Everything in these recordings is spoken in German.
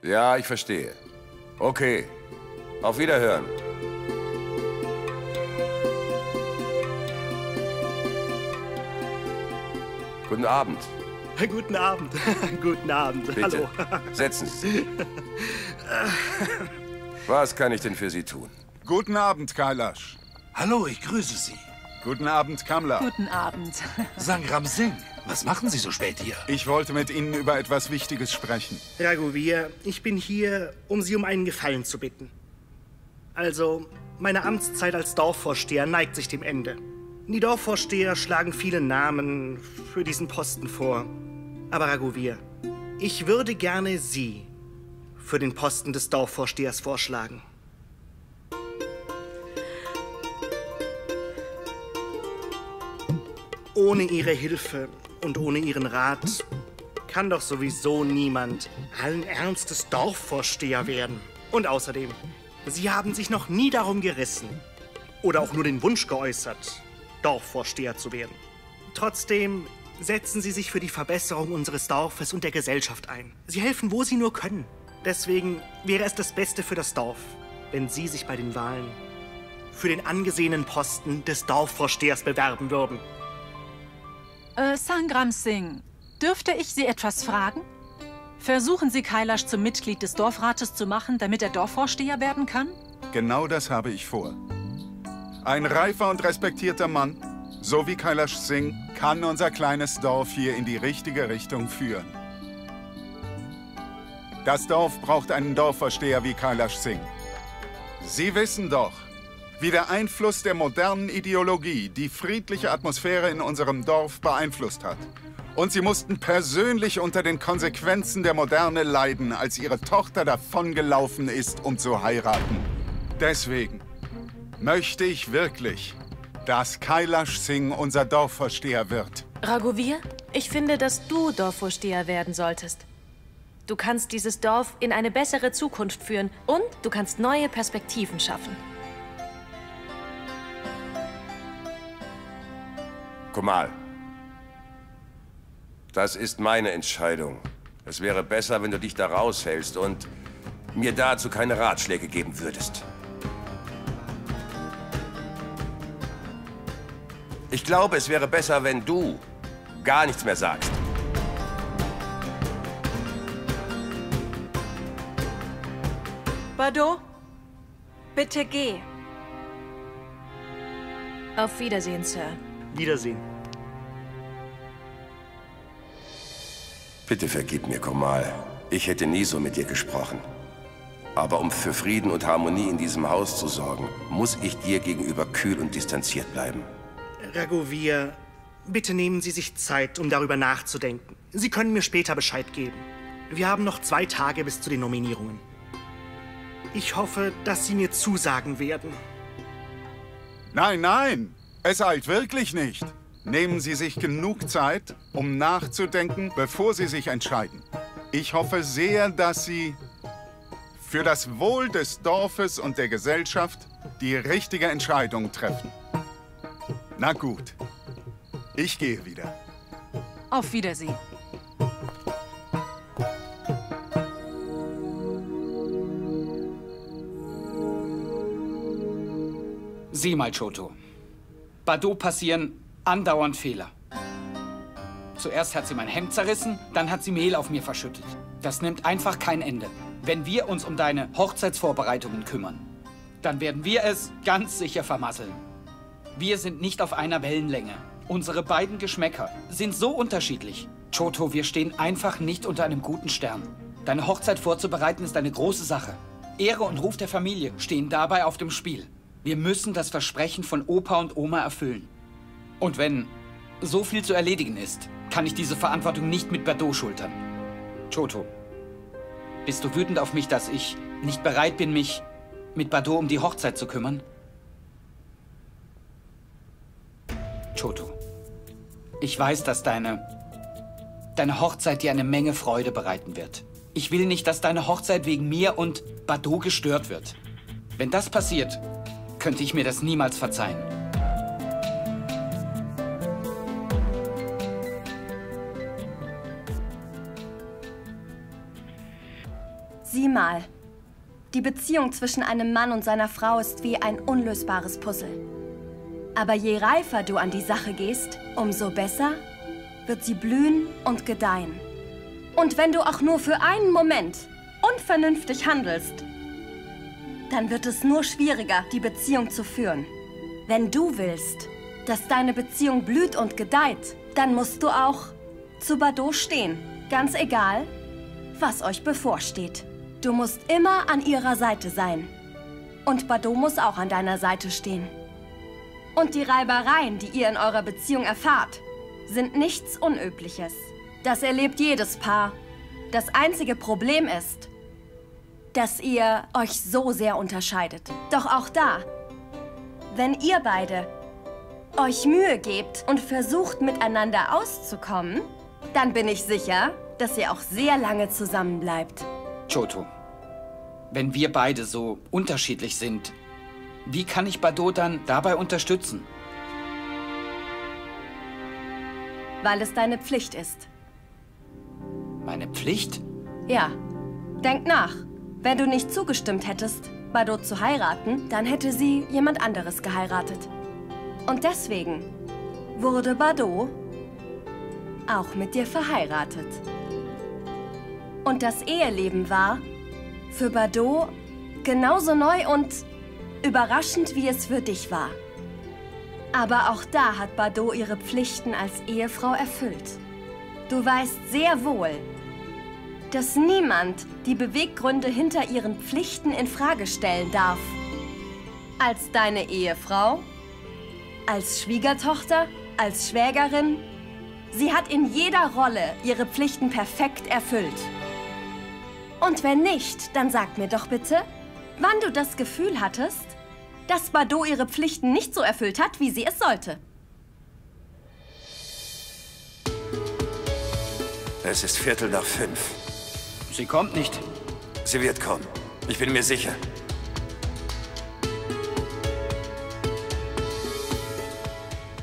Ja, ich verstehe. Okay. Auf Wiederhören. Guten Abend. Guten Abend. Guten Abend. Bitte. Hallo. Setzen Sie sich. Was kann ich denn für Sie tun? Guten Abend, Kailash. Hallo, ich grüße Sie. Guten Abend, Kamla. Guten Abend. Sangram Singh, was machen Sie so spät hier? Ich wollte mit Ihnen über etwas Wichtiges sprechen. Raghuveer, ich bin hier, um Sie um einen Gefallen zu bitten. Also, meine Amtszeit als Dorfvorsteher neigt sich dem Ende. Die Dorfvorsteher schlagen viele Namen für diesen Posten vor. Aber Raghuveer, ich würde gerne Sie für den Posten des Dorfvorstehers vorschlagen. Ohne Ihre Hilfe und ohne Ihren Rat kann doch sowieso niemand allen Ernstes Dorfvorsteher werden. Und außerdem, Sie haben sich noch nie darum gerissen oder auch nur den Wunsch geäußert, Dorfvorsteher zu werden. Trotzdem setzen Sie sich für die Verbesserung unseres Dorfes und der Gesellschaft ein. Sie helfen, wo Sie nur können. Deswegen wäre es das Beste für das Dorf, wenn Sie sich bei den Wahlen für den angesehenen Posten des Dorfvorstehers bewerben würden. Sangram Singh, dürfte ich Sie etwas fragen? Versuchen Sie, Kailash zum Mitglied des Dorfrates zu machen, damit er Dorfvorsteher werden kann? Genau das habe ich vor. Ein reifer und respektierter Mann, so wie Kailash Singh, kann unser kleines Dorf hier in die richtige Richtung führen. Das Dorf braucht einen Dorfvorsteher wie Kailash Singh. Sie wissen doch, wie der Einfluss der modernen Ideologie die friedliche Atmosphäre in unserem Dorf beeinflusst hat. Und sie mussten persönlich unter den Konsequenzen der Moderne leiden, als ihre Tochter davongelaufen ist, um zu heiraten. Deswegen möchte ich wirklich, dass Kailash Singh unser Dorfvorsteher wird. Raghuveer, ich finde, dass du Dorfvorsteher werden solltest. Du kannst dieses Dorf in eine bessere Zukunft führen und du kannst neue Perspektiven schaffen. Kumal. Das ist meine Entscheidung. Es wäre besser, wenn du dich da raushältst und mir dazu keine Ratschläge geben würdest. Ich glaube, es wäre besser, wenn du gar nichts mehr sagst. Bado, bitte geh. Auf Wiedersehen, Sir. Wiedersehen. Bitte vergib mir, Kumal. Ich hätte nie so mit dir gesprochen. Aber um für Frieden und Harmonie in diesem Haus zu sorgen, muss ich dir gegenüber kühl und distanziert bleiben. Raghuveer, bitte nehmen Sie sich Zeit, um darüber nachzudenken. Sie können mir später Bescheid geben. Wir haben noch 2 Tage bis zu den Nominierungen. Ich hoffe, dass Sie mir zusagen werden. Nein, nein, es eilt wirklich nicht. Nehmen Sie sich genug Zeit, um nachzudenken, bevor Sie sich entscheiden. Ich hoffe sehr, dass Sie für das Wohl des Dorfes und der Gesellschaft die richtige Entscheidung treffen. Na gut, ich gehe wieder. Auf Wiedersehen. Sieh mal, Choto. Bado passieren andauernd Fehler. Zuerst hat sie mein Hemd zerrissen, dann hat sie Mehl auf mir verschüttet. Das nimmt einfach kein Ende. Wenn wir uns um deine Hochzeitsvorbereitungen kümmern, dann werden wir es ganz sicher vermasseln. Wir sind nicht auf einer Wellenlänge. Unsere beiden Geschmäcker sind so unterschiedlich. Choto, wir stehen einfach nicht unter einem guten Stern. Deine Hochzeit vorzubereiten ist eine große Sache. Ehre und Ruf der Familie stehen dabei auf dem Spiel. Wir müssen das Versprechen von Opa und Oma erfüllen. Und wenn so viel zu erledigen ist, kann ich diese Verantwortung nicht mit Bado schultern. Choto, bist du wütend auf mich, dass ich nicht bereit bin, mich mit Bado um die Hochzeit zu kümmern? Choto, ich weiß, dass deine Hochzeit dir eine Menge Freude bereiten wird. Ich will nicht, dass deine Hochzeit wegen mir und Bado gestört wird. Wenn das passiert, könnte ich mir das niemals verzeihen. Sieh mal. Die Beziehung zwischen einem Mann und seiner Frau ist wie ein unlösbares Puzzle. Aber je reifer du an die Sache gehst, umso besser wird sie blühen und gedeihen. Und wenn du auch nur für einen Moment unvernünftig handelst, dann wird es nur schwieriger, die Beziehung zu führen. Wenn du willst, dass deine Beziehung blüht und gedeiht, dann musst du auch zu Bardot stehen. Ganz egal, was euch bevorsteht. Du musst immer an ihrer Seite sein. Und Bardot muss auch an deiner Seite stehen. Und die Reibereien, die ihr in eurer Beziehung erfahrt, sind nichts Unübliches. Das erlebt jedes Paar. Das einzige Problem ist, dass ihr euch so sehr unterscheidet. Doch auch da, wenn ihr beide euch Mühe gebt und versucht, miteinander auszukommen, dann bin ich sicher, dass ihr auch sehr lange zusammen bleibt. Choto, wenn wir beide so unterschiedlich sind, wie kann ich Bardot dann dabei unterstützen? Weil es deine Pflicht ist. Meine Pflicht? Ja. Denk nach. Wenn du nicht zugestimmt hättest, Bardot zu heiraten, dann hätte sie jemand anderes geheiratet. Und deswegen wurde Bardot auch mit dir verheiratet. Und das Eheleben war für Bardot genauso neu und überraschend, wie es für dich war. Aber auch da hat Bardot ihre Pflichten als Ehefrau erfüllt. Du weißt sehr wohl, dass niemand die Beweggründe hinter ihren Pflichten in Frage stellen darf. Als deine Ehefrau, als Schwiegertochter, als Schwägerin. Sie hat in jeder Rolle ihre Pflichten perfekt erfüllt. Und wenn nicht, dann sag mir doch bitte, wann du das Gefühl hattest, dass Bardot ihre Pflichten nicht so erfüllt hat, wie sie es sollte. Es ist 4:45. Sie kommt nicht. Sie wird kommen. Ich bin mir sicher.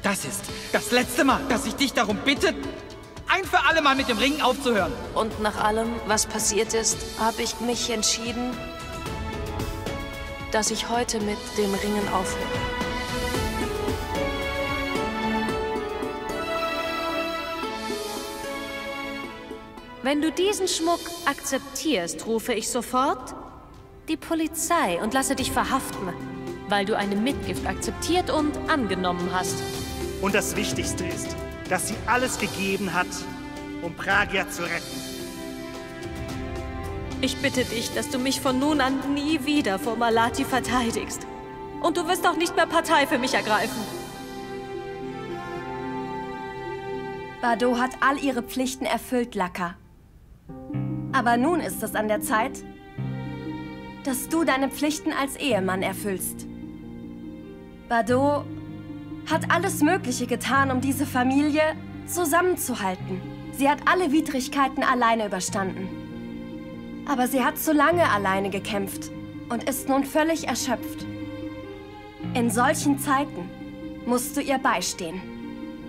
Das ist das letzte Mal, dass ich dich darum bitte, ein für alle Mal mit dem Ringen aufzuhören. Und nach allem, was passiert ist, habe ich mich entschieden, dass ich heute mit dem Ringen aufhöre. Wenn du diesen Schmuck akzeptierst, rufe ich sofort die Polizei und lasse dich verhaften, weil du eine Mitgift akzeptiert und angenommen hast. Und das Wichtigste ist, dass sie alles gegeben hat, um Pragya zu retten. Ich bitte dich, dass du mich von nun an nie wieder vor Malati verteidigst. Und du wirst auch nicht mehr Partei für mich ergreifen. Bardot hat all ihre Pflichten erfüllt, Laka. Aber nun ist es an der Zeit, dass du deine Pflichten als Ehemann erfüllst. Bardot hat alles Mögliche getan, um diese Familie zusammenzuhalten. Sie hat alle Widrigkeiten alleine überstanden. Aber sie hat zu lange alleine gekämpft und ist nun völlig erschöpft. In solchen Zeiten musst du ihr beistehen.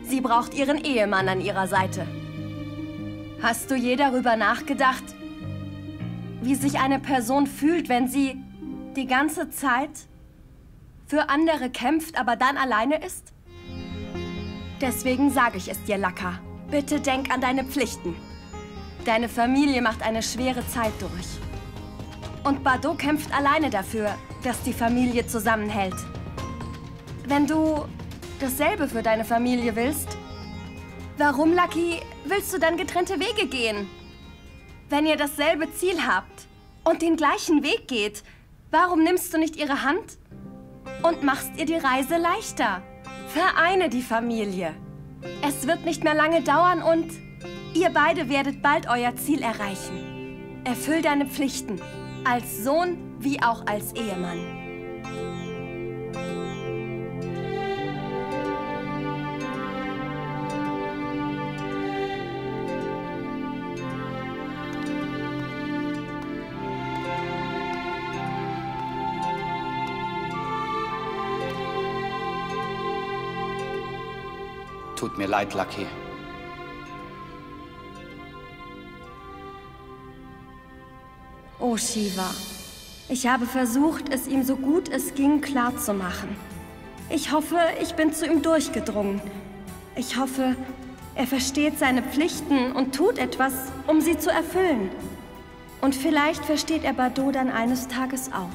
Sie braucht ihren Ehemann an ihrer Seite. Hast du je darüber nachgedacht, wie sich eine Person fühlt, wenn sie die ganze Zeit für andere kämpft, aber dann alleine ist? Deswegen sage ich es dir, Laka. Bitte denk an deine Pflichten. Deine Familie macht eine schwere Zeit durch. Und Bardot kämpft alleine dafür, dass die Familie zusammenhält. Wenn du dasselbe für deine Familie willst, warum, Lucky, willst du dann getrennte Wege gehen? Wenn ihr dasselbe Ziel habt und den gleichen Weg geht, warum nimmst du nicht ihre Hand und machst ihr die Reise leichter? Vereine die Familie. Es wird nicht mehr lange dauern und ihr beide werdet bald euer Ziel erreichen. Erfüll deine Pflichten, als Sohn wie auch als Ehemann. Tut mir leid, Lucky. Oh Shiva, ich habe versucht, es ihm so gut es ging klarzumachen. Ich hoffe, ich bin zu ihm durchgedrungen. Ich hoffe, er versteht seine Pflichten und tut etwas, um sie zu erfüllen. Und vielleicht versteht er Bardot dann eines Tages auch.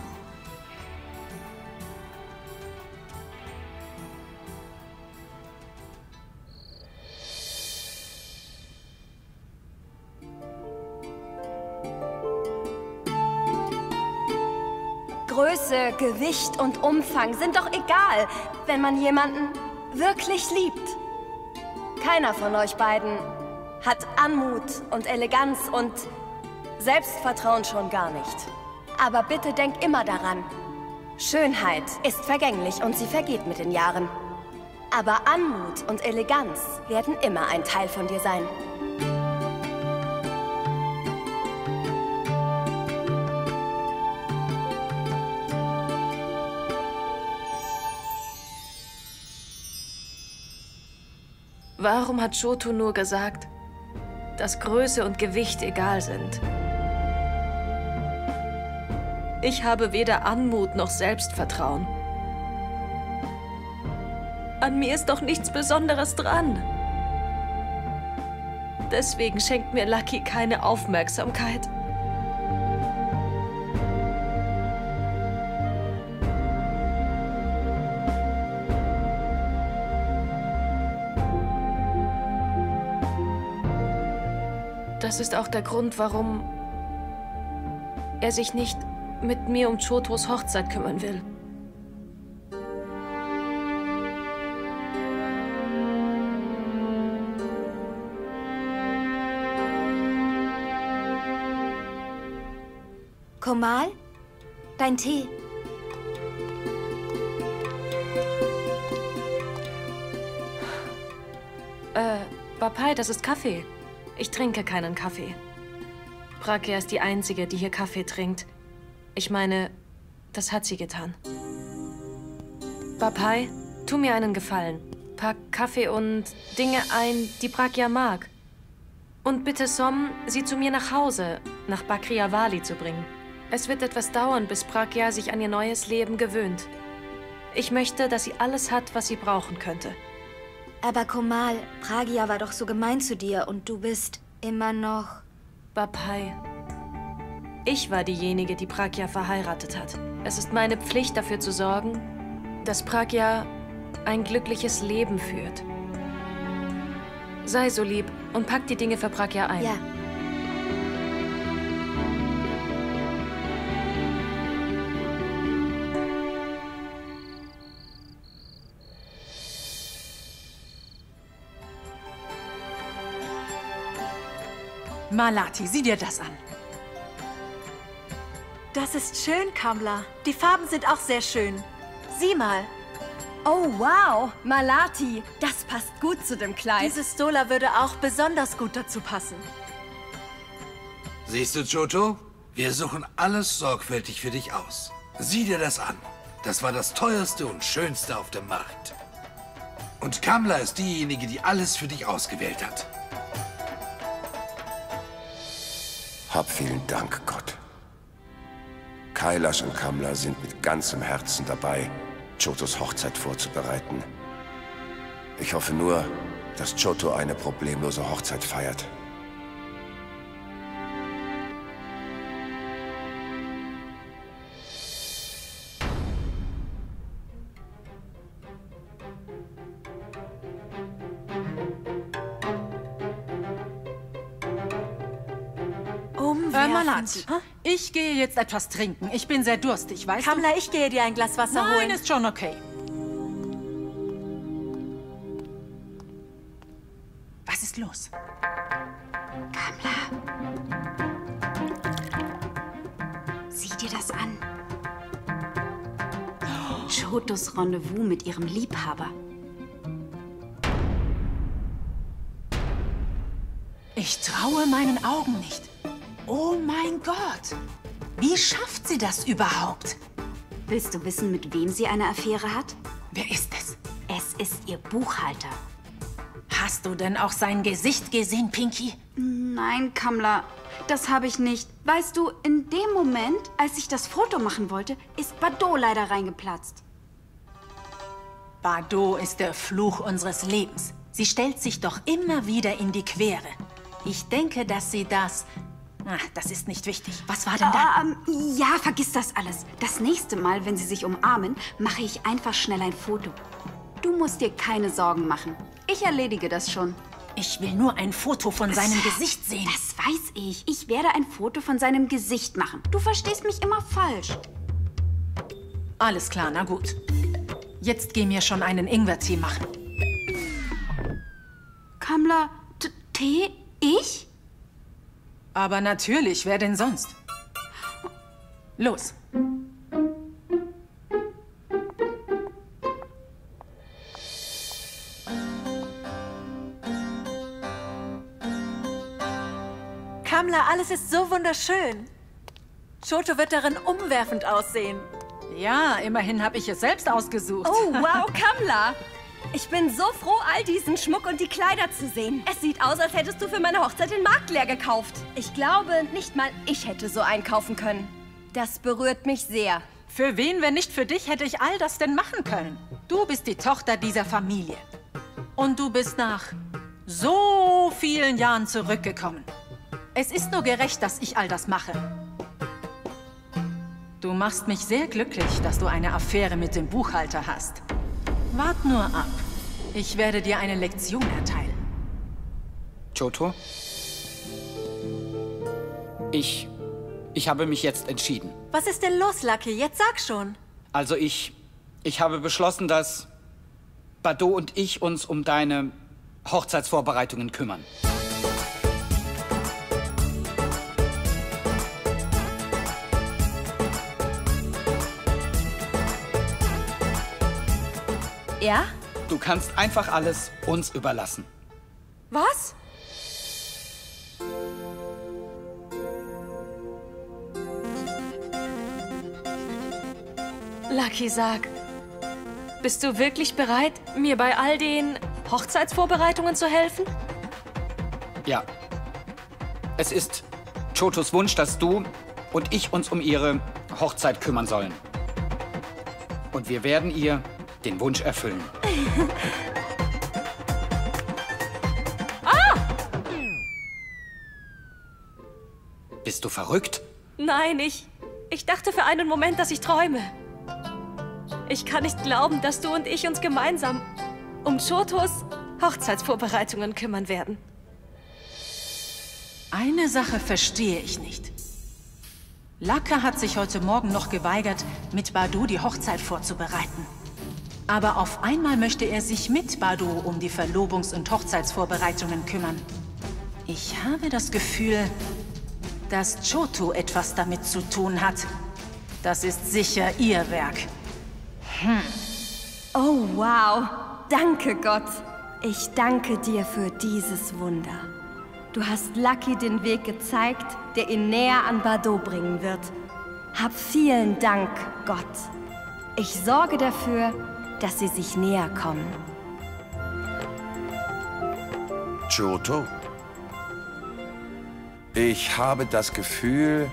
Größe, Gewicht und Umfang sind doch egal, wenn man jemanden wirklich liebt. Keiner von euch beiden hat Anmut und Eleganz und Selbstvertrauen schon gar nicht. Aber bitte denk immer daran, Schönheit ist vergänglich und sie vergeht mit den Jahren. Aber Anmut und Eleganz werden immer ein Teil von dir sein. Warum hat Choto nur gesagt, dass Größe und Gewicht egal sind? Ich habe weder Anmut noch Selbstvertrauen. An mir ist doch nichts Besonderes dran. Deswegen schenkt mir Lucky keine Aufmerksamkeit. Das ist auch der Grund, warum er sich nicht mit mir um Chotos Hochzeit kümmern will. Komal? Dein Tee. Bapai, das ist Kaffee. Ich trinke keinen Kaffee. Pragya ist die Einzige, die hier Kaffee trinkt. Ich meine, das hat sie getan. Bapai, tu mir einen Gefallen. Pack Kaffee und Dinge ein, die Pragya mag. Und bitte Som, sie zu mir nach Hause, nach Bakriawali zu bringen. Es wird etwas dauern, bis Pragya sich an ihr neues Leben gewöhnt. Ich möchte, dass sie alles hat, was sie brauchen könnte. Aber Komal, Pragya war doch so gemein zu dir und du bist immer noch... Bapai, ich war diejenige, die Pragya verheiratet hat. Es ist meine Pflicht, dafür zu sorgen, dass Pragya ein glückliches Leben führt. Sei so lieb und pack die Dinge für Pragya ein. Ja. Malati, sieh dir das an. Das ist schön, Kamla. Die Farben sind auch sehr schön. Sieh mal. Oh, wow. Malati, das passt gut zu dem Kleid. Diese Stola würde auch besonders gut dazu passen. Siehst du, Choto? Wir suchen alles sorgfältig für dich aus. Sieh dir das an. Das war das teuerste und schönste auf dem Markt. Und Kamla ist diejenige, die alles für dich ausgewählt hat. Hab vielen Dank, Gott. Kailash und Kamla sind mit ganzem Herzen dabei, Chotos Hochzeit vorzubereiten. Ich hoffe nur, dass Choto eine problemlose Hochzeit feiert. Malati, ich gehe jetzt etwas trinken. Ich bin sehr durstig, weißt du? Kamla, ich gehe dir ein Glas Wasser holen. Nein, ist schon okay. Was ist los? Kamla. Sieh dir das an. Chotos Rendezvous mit ihrem Liebhaber. Ich traue meinen Augen nicht. Oh mein Gott! Wie schafft sie das überhaupt? Willst du wissen, mit wem sie eine Affäre hat? Wer ist es? Es ist ihr Buchhalter. Hast du denn auch sein Gesicht gesehen, Pinky? Nein, Kamla, das habe ich nicht. Weißt du, in dem Moment, als ich das Foto machen wollte, ist Bardot leider reingeplatzt. Bardot ist der Fluch unseres Lebens. Sie stellt sich doch immer wieder in die Quere. Ich denke, dass sie das... Ach, das ist nicht wichtig. Was war denn da? Ja, vergiss das alles. Das nächste Mal, wenn sie sich umarmen, mache ich einfach schnell ein Foto. Du musst dir keine Sorgen machen. Ich erledige das schon. Ich will nur ein Foto von seinem Gesicht sehen. Das weiß ich. Ich werde ein Foto von seinem Gesicht machen. Du verstehst mich immer falsch. Alles klar, na gut. Jetzt geh mir schon einen Ingwertee machen. Kamla, Tee? Ich? Aber natürlich, wer denn sonst? Los. Kamla, alles ist so wunderschön. Choto wird darin umwerfend aussehen. Ja, immerhin habe ich es selbst ausgesucht. Oh, wow, Kamla! Ich bin so froh, all diesen Schmuck und die Kleider zu sehen. Es sieht aus, als hättest du für meine Hochzeit den Markt leer gekauft. Ich glaube, nicht mal ich hätte so einkaufen können. Das berührt mich sehr. Für wen, wenn nicht für dich, hätte ich all das denn machen können? Du bist die Tochter dieser Familie. Und du bist nach so vielen Jahren zurückgekommen. Es ist nur gerecht, dass ich all das mache. Du machst mich sehr glücklich, dass du eine Affäre mit dem Buchhalter hast. Wart nur ab. Ich werde dir eine Lektion erteilen. Choto? Ich habe mich jetzt entschieden. Was ist denn los, Lucky? Jetzt sag schon. Also ich habe beschlossen, dass Bardot und ich uns um deine Hochzeitsvorbereitungen kümmern. Ja? Du kannst einfach alles uns überlassen. Was? Lucky, sag, bist du wirklich bereit, mir bei all den Hochzeitsvorbereitungen zu helfen? Ja. Es ist Chotos Wunsch, dass du und ich uns um ihre Hochzeit kümmern sollen. Und wir werden ihr den Wunsch erfüllen. Ah! Bist du verrückt? Nein, ich dachte für einen Moment, dass ich träume. Ich kann nicht glauben, dass du und ich uns gemeinsam um Chotos Hochzeitsvorbereitungen kümmern werden. Eine Sache verstehe ich nicht. Laka hat sich heute Morgen noch geweigert, mit Bardot die Hochzeit vorzubereiten. Aber auf einmal möchte er sich mit Bardot um die Verlobungs- und Hochzeitsvorbereitungen kümmern. Ich habe das Gefühl, dass Choto etwas damit zu tun hat. Das ist sicher ihr Werk. Oh, wow. Danke, Gott. Ich danke dir für dieses Wunder. Du hast Lucky den Weg gezeigt, der ihn näher an Bardot bringen wird. Hab vielen Dank, Gott. Ich sorge dafür, dass sie sich näher kommen. Choto? Ich habe das Gefühl,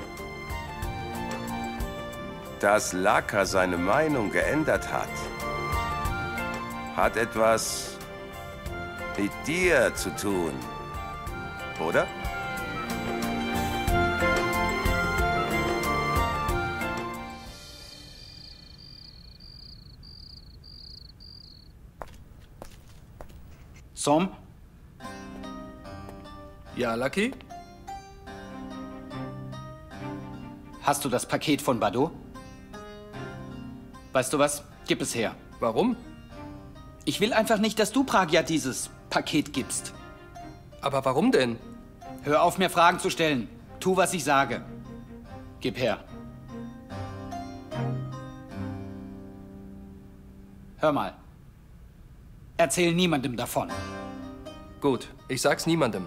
dass Laka seine Meinung geändert hat. Hat etwas mit dir zu tun, oder? Som? Ja, Lucky? Hast du das Paket von Bardot? Weißt du was? Gib es her. Warum? Ich will einfach nicht, dass du Pragya dieses Paket gibst. Aber warum denn? Hör auf, mir Fragen zu stellen. Tu, was ich sage. Gib her. Hör mal. Erzähl niemandem davon. Gut, ich sag's niemandem.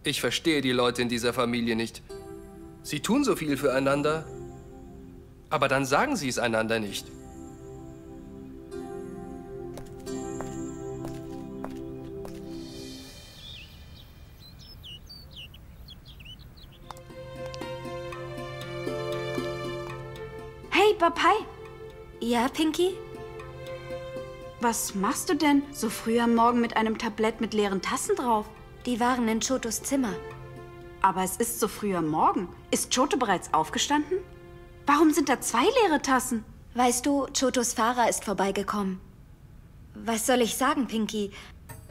Ich verstehe die Leute in dieser Familie nicht. Sie tun so viel füreinander, Aber dann sagen Sie es einander nicht. Hey, Papai. Ja, Pinky? Was machst du denn so früh am Morgen mit einem Tablett mit leeren Tassen drauf? Die waren in Chotos Zimmer. Aber es ist so früh am Morgen. Ist Choto bereits aufgestanden? Warum sind da 2 leere Tassen? Weißt du, Chotos Fahrer ist vorbeigekommen. Was soll ich sagen, Pinky?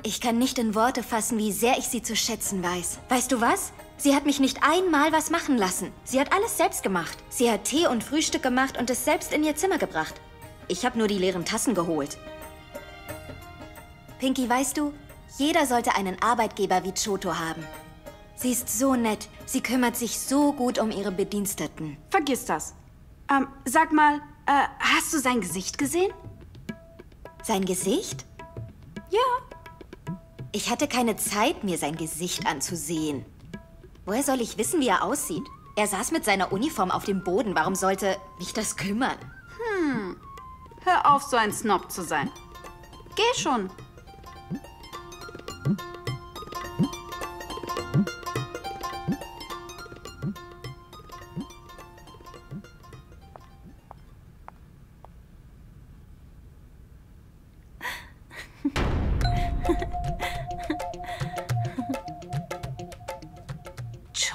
Ich kann nicht in Worte fassen, wie sehr ich sie zu schätzen weiß. Weißt du was? Sie hat mich nicht einmal was machen lassen. Sie hat alles selbst gemacht. Sie hat Tee und Frühstück gemacht und es selbst in ihr Zimmer gebracht. Ich habe nur die leeren Tassen geholt. Pinky, weißt du, jeder sollte einen Arbeitgeber wie Choto haben. Sie ist so nett. Sie kümmert sich so gut um ihre Bediensteten. Vergiss das. Sag mal, hast du sein Gesicht gesehen? Sein Gesicht? Ja. Ich hatte keine Zeit, mir sein Gesicht anzusehen. Woher soll ich wissen, wie er aussieht? Er saß mit seiner Uniform auf dem Boden. Warum sollte mich das kümmern? Hör auf, so ein Snob zu sein. Geh schon.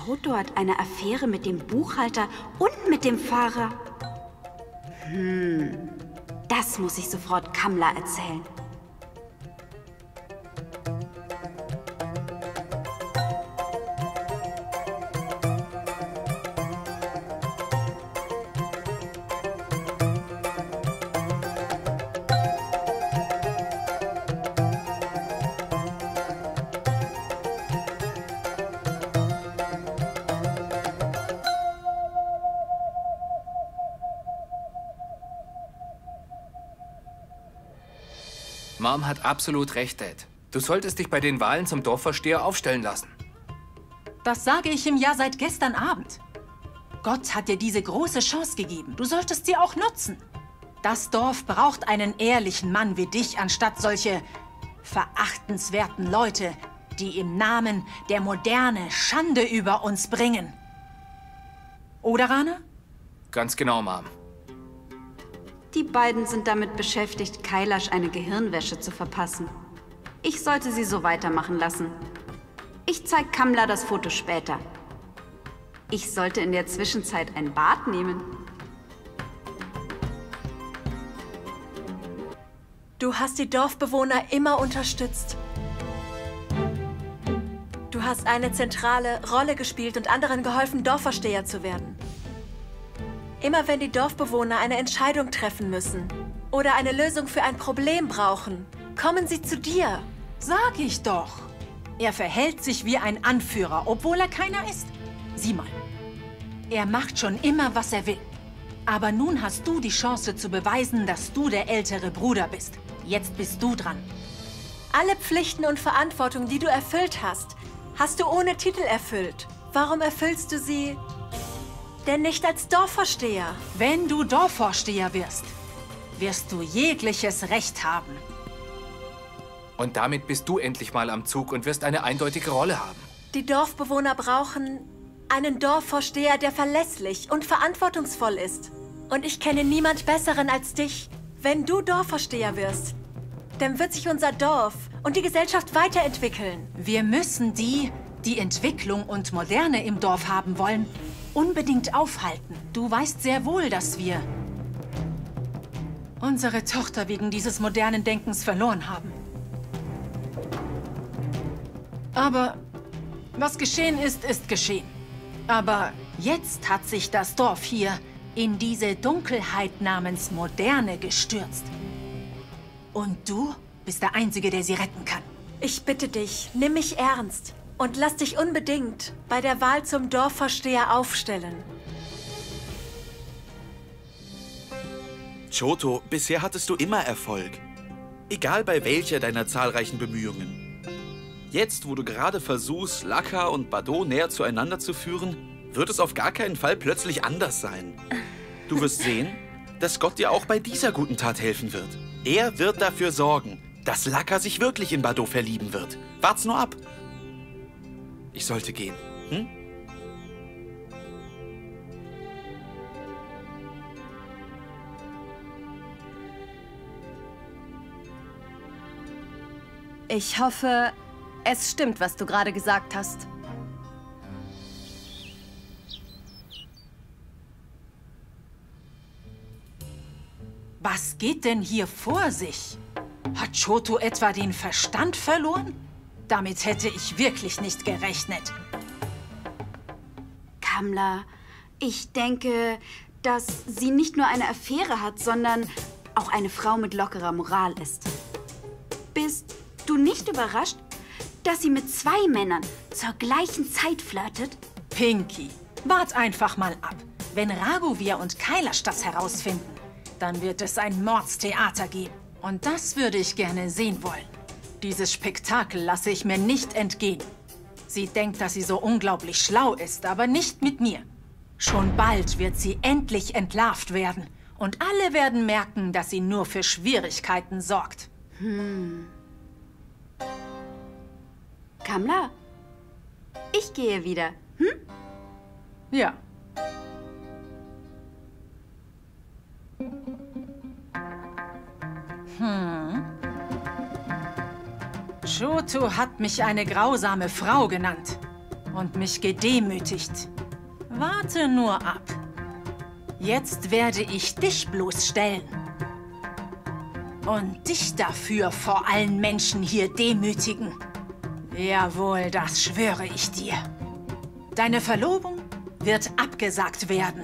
Choto hat eine Affäre mit dem Buchhalter und mit dem Fahrer. Das muss ich sofort Kamla erzählen. Mom hat absolut recht, Dad. Du solltest dich bei den Wahlen zum Dorfvorsteher aufstellen lassen. Das sage ich ihm ja seit gestern Abend. Gott hat dir diese große Chance gegeben. Du solltest sie auch nutzen. Das Dorf braucht einen ehrlichen Mann wie dich, anstatt solche verachtenswerten Leute, die im Namen der Moderne Schande über uns bringen. Oder, Rana? Ganz genau, Mom. Die beiden sind damit beschäftigt, Kailash eine Gehirnwäsche zu verpassen. Ich sollte sie so weitermachen lassen. Ich zeige Kamla das Foto später. Ich sollte in der Zwischenzeit ein Bad nehmen. Du hast die Dorfbewohner immer unterstützt. Du hast eine zentrale Rolle gespielt und anderen geholfen, Dorfvorsteher zu werden. Immer wenn die Dorfbewohner eine Entscheidung treffen müssen oder eine Lösung für ein Problem brauchen, kommen sie zu dir. Sag ich doch. Er verhält sich wie ein Anführer, obwohl er keiner ist. Sieh mal. Er macht schon immer, was er will. Aber nun hast du die Chance zu beweisen, dass du der ältere Bruder bist. Jetzt bist du dran. Alle Pflichten und Verantwortung, die du erfüllt hast, hast du ohne Titel erfüllt. Warum erfüllst du sie denn nicht als Dorfvorsteher? Wenn du Dorfvorsteher wirst, wirst du jegliches Recht haben. Und damit bist du endlich mal am Zug und wirst eine eindeutige Rolle haben. Die Dorfbewohner brauchen einen Dorfvorsteher, der verlässlich und verantwortungsvoll ist. Und ich kenne niemand Besseren als dich. Wenn du Dorfvorsteher wirst, dann wird sich unser Dorf und die Gesellschaft weiterentwickeln. Wir müssen die Entwicklung und Moderne im Dorf haben wollen, unbedingt aufhalten. Du weißt sehr wohl, dass wir unsere Tochter wegen dieses modernen Denkens verloren haben. Aber was geschehen ist, ist geschehen. Aber jetzt hat sich das Dorf hier in diese Dunkelheit namens Moderne gestürzt. Und du bist der Einzige, der sie retten kann. Ich bitte dich, nimm mich ernst und lass dich unbedingt bei der Wahl zum Dorfvorsteher aufstellen. Choto, bisher hattest du immer Erfolg. Egal bei welcher deiner zahlreichen Bemühungen. Jetzt, wo du gerade versuchst, Laka und Bado näher zueinander zu führen, wird es auf gar keinen Fall plötzlich anders sein. Du wirst sehen, dass Gott dir auch bei dieser guten Tat helfen wird. Er wird dafür sorgen, dass Laka sich wirklich in Bardot verlieben wird. Wart's nur ab. Ich sollte gehen. Hm? Ich hoffe, es stimmt, was du gerade gesagt hast. Was geht denn hier vor sich? Hat Choto etwa den Verstand verloren? Damit hätte ich wirklich nicht gerechnet. Kamla, ich denke, dass sie nicht nur eine Affäre hat, sondern auch eine Frau mit lockerer Moral ist. Bist du nicht überrascht, dass sie mit 2 Männern zur gleichen Zeit flirtet? Pinky, wart einfach mal ab. Wenn Raghuvier und Kailash das herausfinden, dann wird es ein Mordstheater geben. Und das würde ich gerne sehen wollen. Dieses Spektakel lasse ich mir nicht entgehen. Sie denkt, dass sie so unglaublich schlau ist, aber nicht mit mir. Schon bald wird sie endlich entlarvt werden. Und alle werden merken, dass sie nur für Schwierigkeiten sorgt. Kamla, ich gehe wieder. Hm? Ja. Choto hat mich eine grausame Frau genannt und mich gedemütigt. Warte nur ab. Jetzt werde ich dich bloßstellen. Und dich dafür vor allen Menschen hier demütigen. Jawohl, das schwöre ich dir. Deine Verlobung wird abgesagt werden.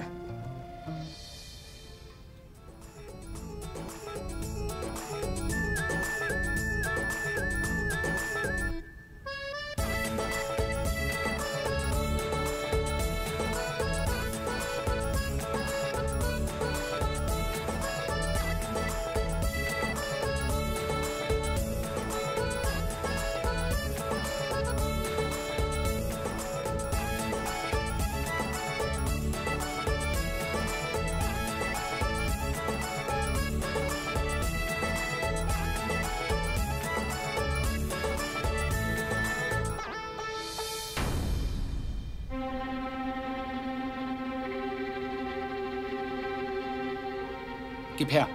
Gib her.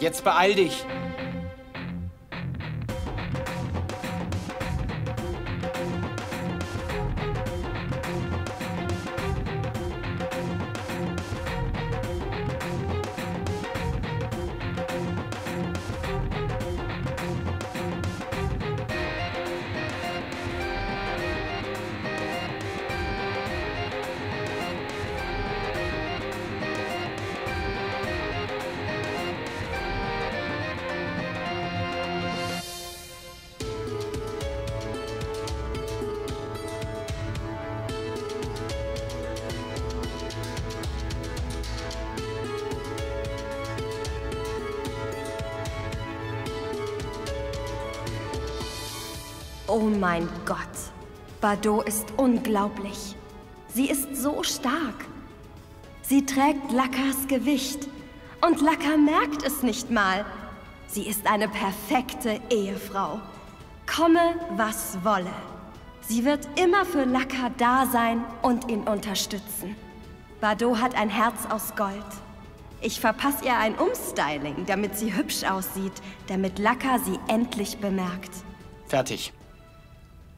Jetzt beeil dich. Oh mein Gott. Bardot ist unglaublich. Sie ist so stark. Sie trägt Lakas Gewicht. Und Laka merkt es nicht mal. Sie ist eine perfekte Ehefrau. Komme, was wolle. Sie wird immer für Laka da sein und ihn unterstützen. Bardot hat ein Herz aus Gold. Ich verpasse ihr ein Umstyling, damit sie hübsch aussieht, damit Laka sie endlich bemerkt. Fertig.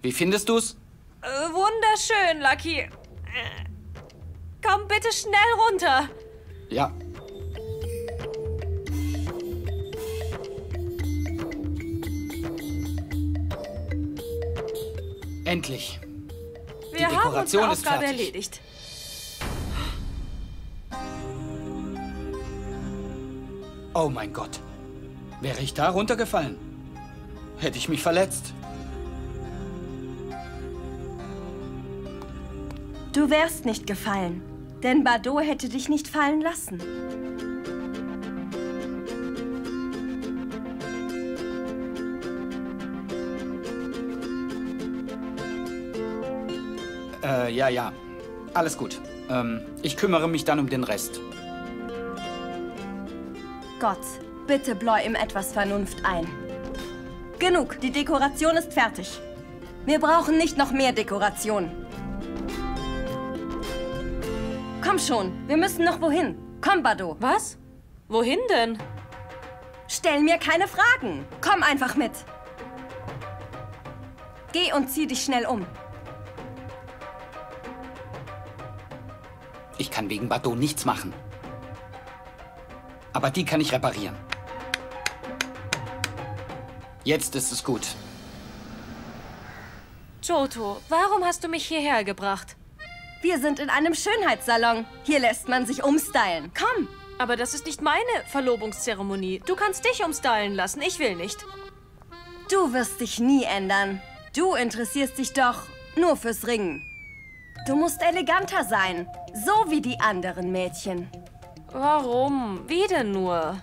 Wie findest du's? Wunderschön, Lucky. Komm bitte schnell runter. Ja. Endlich. Wir Die haben Dekoration unsere ist Aufgabe fertig. erledigt. Oh mein Gott. Wäre ich da runtergefallen, hätte ich mich verletzt. Du wärst nicht gefallen, denn Bardot hätte dich nicht fallen lassen. Ja. Alles gut. Ich kümmere mich dann um den Rest. Gott, bitte bläu ihm etwas Vernunft ein. Genug, die Dekoration ist fertig. Wir brauchen nicht noch mehr Dekoration. Komm schon, wir müssen noch wohin. Komm, Bado. Was? Wohin denn? Stell mir keine Fragen. Komm einfach mit. Geh und zieh dich schnell um. Ich kann wegen Bado nichts machen. Aber die kann ich reparieren. Jetzt ist es gut. Choto, warum hast du mich hierher gebracht? Wir sind in einem Schönheitssalon. Hier lässt man sich umstylen. Komm. Aber das ist nicht meine Verlobungszeremonie. Du kannst dich umstylen lassen, ich will nicht. Du wirst dich nie ändern. Du interessierst dich doch nur fürs Ringen. Du musst eleganter sein, so wie die anderen Mädchen. Warum? Wie denn nur?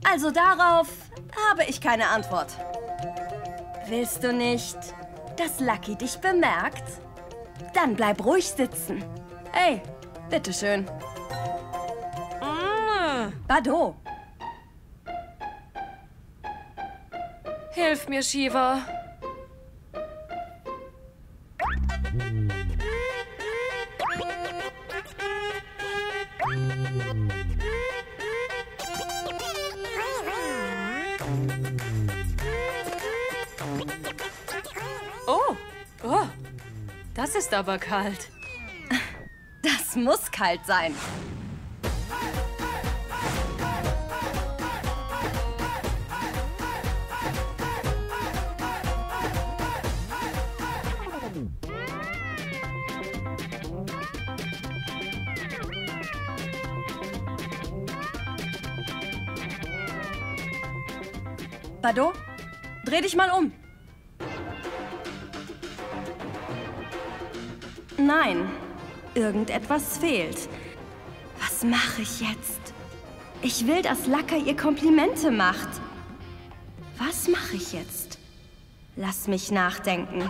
Also darauf habe ich keine Antwort. Willst du nicht, dass Lucky dich bemerkt? Dann bleib ruhig sitzen. Hey, bitteschön. Bado. Hilf mir, Shiva. Oh, das ist aber kalt. Das muss kalt sein. Bado, dreh dich mal um. Nein, irgendetwas fehlt. Was mache ich jetzt? Ich will, dass Laka ihr Komplimente macht. Was mache ich jetzt? Lass mich nachdenken.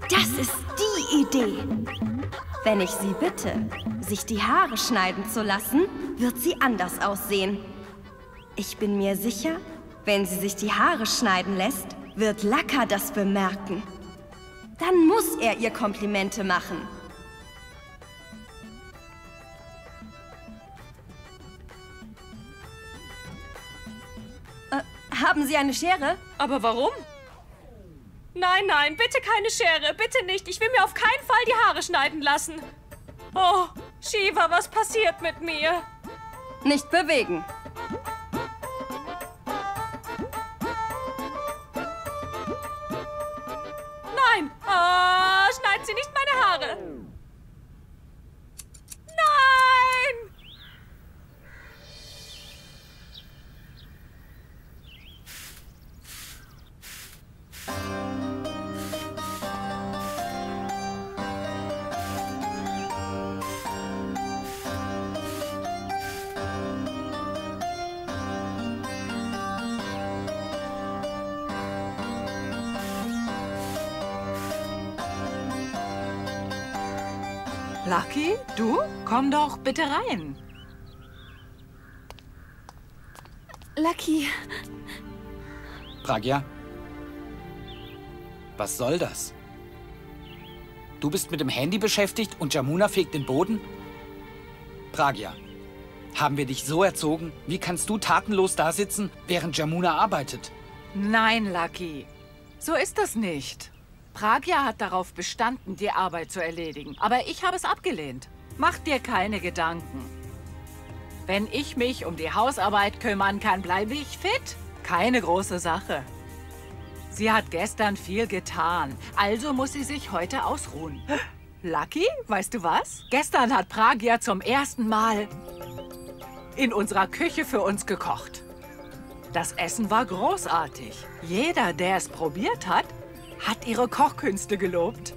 Das ist die Idee. Wenn ich sie bitte, sich die Haare schneiden zu lassen, wird sie anders aussehen. Ich bin mir sicher, wenn sie sich die Haare schneiden lässt, wird Laka das bemerken. Dann muss er ihr Komplimente machen. Haben Sie eine Schere? Aber warum? Nein, nein, bitte keine Schere, bitte nicht. Ich will mir auf keinen Fall die Haare schneiden lassen. Oh, Shiva, was passiert mit mir? Nicht bewegen. Nein! Oh, schneiden Sie nicht meine Haare! Nein! Lucky, du? Komm doch bitte rein. Lucky. Pragya? Was soll das? Du bist mit dem Handy beschäftigt und Jamuna fegt den Boden? Pragya, haben wir dich so erzogen? Wie kannst du tatenlos da sitzen, während Jamuna arbeitet? Nein, Lucky. So ist das nicht. Pragya hat darauf bestanden, die Arbeit zu erledigen. Aber ich habe es abgelehnt. Mach dir keine Gedanken. Wenn ich mich um die Hausarbeit kümmern kann, bleibe ich fit. Keine große Sache. Sie hat gestern viel getan, also muss sie sich heute ausruhen. Lucky, weißt du was? Gestern hat Pragya zum ersten Mal in unserer Küche für uns gekocht. Das Essen war großartig. Jeder, der es probiert hat, hat ihre Kochkünste gelobt.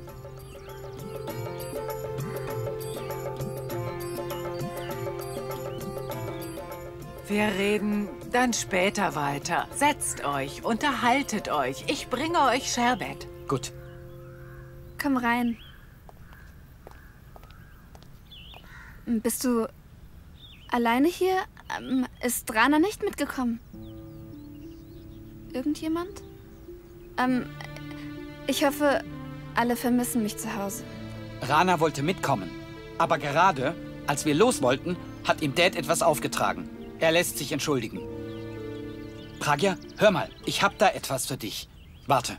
Wir reden dann später weiter. Setzt euch, unterhaltet euch. Ich bringe euch Sherbet. Gut. Komm rein. Bist du alleine hier? Ist Rana nicht mitgekommen? Irgendjemand? Ich hoffe, alle vermissen mich zu Hause. Rana wollte mitkommen. Aber gerade, als wir los wollten, hat ihm Dad etwas aufgetragen. Er lässt sich entschuldigen. Pragya, hör mal, ich hab da etwas für dich. Warte.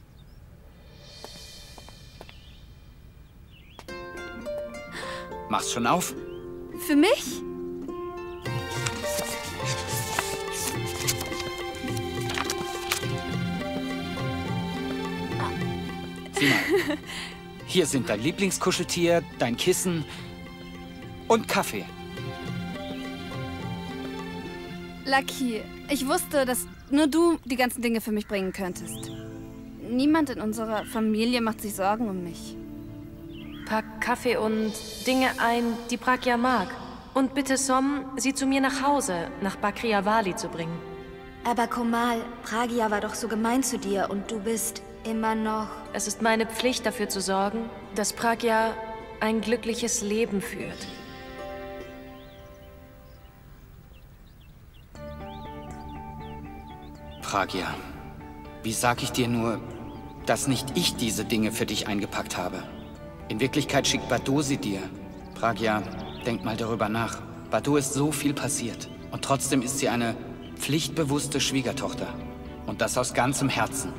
Mach's schon auf? Für mich? Sieh mal. Hier sind dein Lieblingskuscheltier, dein Kissen und Kaffee. Lucky, ich wusste, dass nur du die ganzen Dinge für mich bringen könntest. Niemand in unserer Familie macht sich Sorgen um mich. Pack Kaffee und Dinge ein, die Pragya mag. Und bitte Som, sie zu mir nach Hause, nach Bakriawali zu bringen. Aber Komal, Pragya war doch so gemein zu dir und du bist immer noch... Es ist meine Pflicht, dafür zu sorgen, dass Pragya ein glückliches Leben führt. Pragya, wie sag ich dir nur, dass nicht ich diese Dinge für dich eingepackt habe? In Wirklichkeit schickt Bado sie dir. Pragya, denk mal darüber nach. Bado ist so viel passiert. Und trotzdem ist sie eine pflichtbewusste Schwiegertochter. Und das aus ganzem Herzen.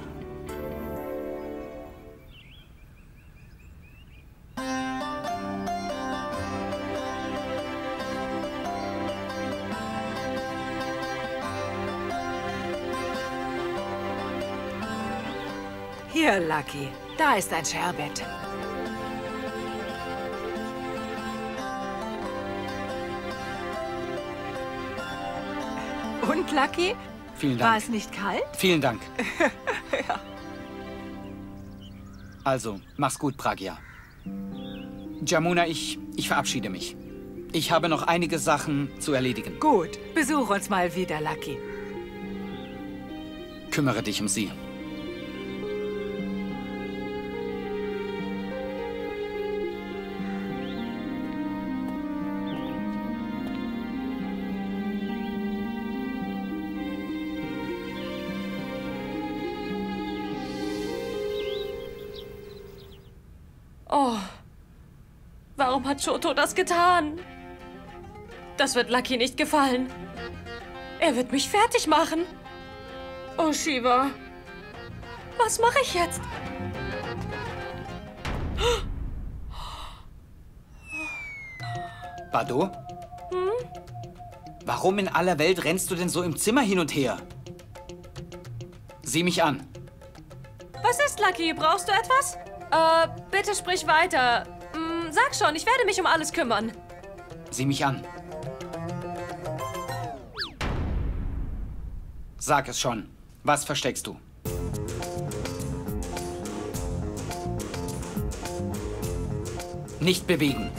Hier, Lucky. Da ist ein Sherbet. Und, Lucky? Vielen Dank. War es nicht kalt? Vielen Dank. Ja. Also, mach's gut, Pragya. Jamuna, ich verabschiede mich. Ich habe noch einige Sachen zu erledigen. Gut. Besuch uns mal wieder, Lucky. Kümmere dich um sie. Oh, warum hat Choto das getan? Das wird Lucky nicht gefallen. Er wird mich fertig machen. Oh, Shiva. Was mache ich jetzt? Bado? Warum in aller Welt rennst du denn so im Zimmer hin und her? Sieh mich an. Was ist, Lucky? Brauchst du etwas? Bitte sprich weiter. Sag schon, ich werde mich um alles kümmern. Sieh mich an. Sag es schon. Was versteckst du? Nicht bewegen.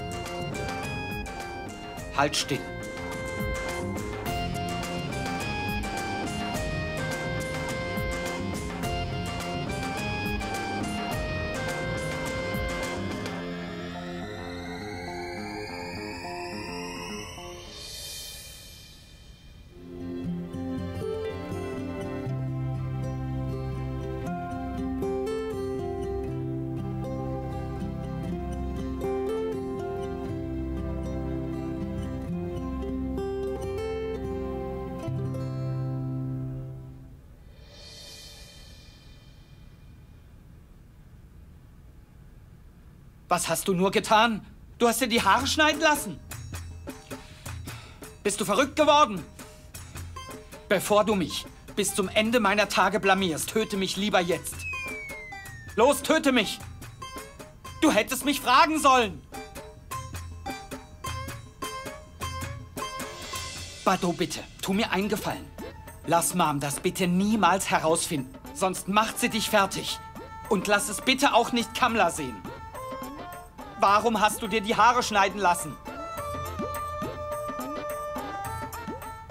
Halt still. Was hast du nur getan? Du hast dir die Haare schneiden lassen. Bist du verrückt geworden? Bevor du mich bis zum Ende meiner Tage blamierst, töte mich lieber jetzt. Los, töte mich! Du hättest mich fragen sollen! Bado, bitte, tu mir einen Gefallen. Lass Mom das bitte niemals herausfinden, sonst macht sie dich fertig. Und lass es bitte auch nicht Kamla sehen. Warum hast du dir die Haare schneiden lassen?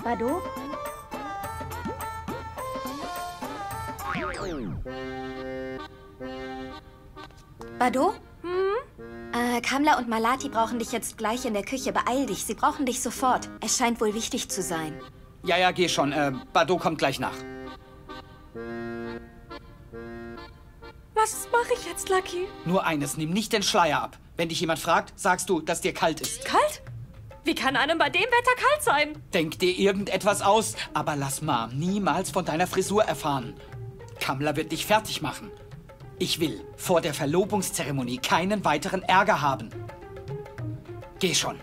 Bado? Bado? Kamla und Malati brauchen dich jetzt gleich in der Küche. Beeil dich, sie brauchen dich sofort. Es scheint wohl wichtig zu sein. Ja, geh schon. Bardot kommt gleich nach. Was mache ich jetzt, Lucky? Nur eines, nimm nicht den Schleier ab. Wenn dich jemand fragt, sagst du, dass dir kalt ist. Kalt? Wie kann einem bei dem Wetter kalt sein? Denk dir irgendetwas aus, aber lass Mom niemals von deiner Frisur erfahren. Kamla wird dich fertig machen. Ich will vor der Verlobungszeremonie keinen weiteren Ärger haben. Geh schon.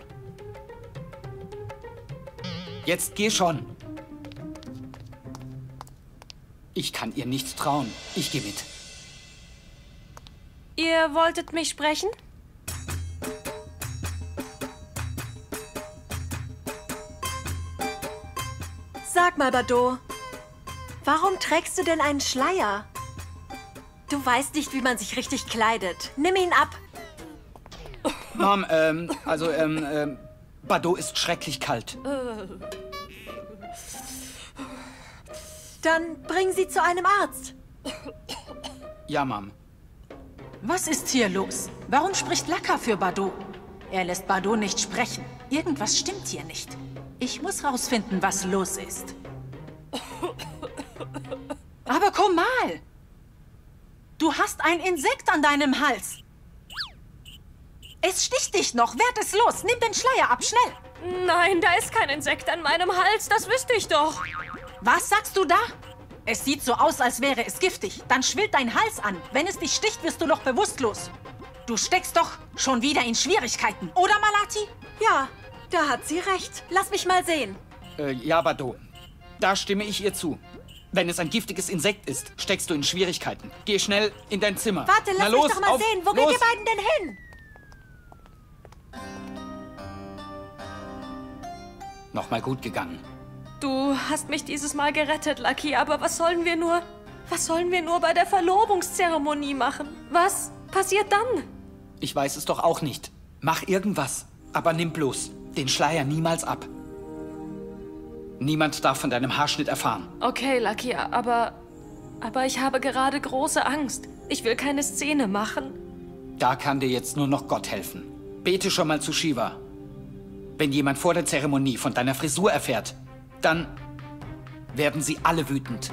Jetzt geh schon. Ich kann ihr nicht trauen. Ich gehe mit. Ihr wolltet mich sprechen? Sag mal, Bardot, warum trägst du denn einen Schleier? Du weißt nicht, wie man sich richtig kleidet. Nimm ihn ab. Mom, Bardot ist schrecklich kalt. Dann bring sie zu einem Arzt. Ja, Mom. Was ist hier los? Warum spricht Laka für Bardot? Er lässt Bardot nicht sprechen. Irgendwas stimmt hier nicht. Ich muss rausfinden, was los ist. Aber komm mal! Du hast ein Insekt an deinem Hals. Es sticht dich noch. Werd es los. Nimm den Schleier ab, schnell. Nein, da ist kein Insekt an meinem Hals. Das wüsste ich doch. Was sagst du da? Es sieht so aus, als wäre es giftig. Dann schwillt dein Hals an. Wenn es dich sticht, wirst du noch bewusstlos. Du steckst doch schon wieder in Schwierigkeiten, oder Malati? Ja, da hat sie recht. Lass mich mal sehen. Ja, Bardot. Da stimme ich ihr zu. Wenn es ein giftiges Insekt ist, steckst du in Schwierigkeiten. Geh schnell in dein Zimmer. Warte, lass mich doch mal sehen. Wo geht ihr beiden denn hin? Nochmal gut gegangen. Du hast mich dieses Mal gerettet, Lucky, aber was sollen wir nur bei der Verlobungszeremonie machen? Was passiert dann? Ich weiß es doch auch nicht. Mach irgendwas, aber nimm bloß den Schleier niemals ab. Niemand darf von deinem Haarschnitt erfahren. Okay, Lucky, aber ich habe gerade große Angst. Ich will keine Szene machen. Da kann dir jetzt nur noch Gott helfen. Bete schon mal zu Shiva. Wenn jemand vor der Zeremonie von deiner Frisur erfährt, dann werden sie alle wütend.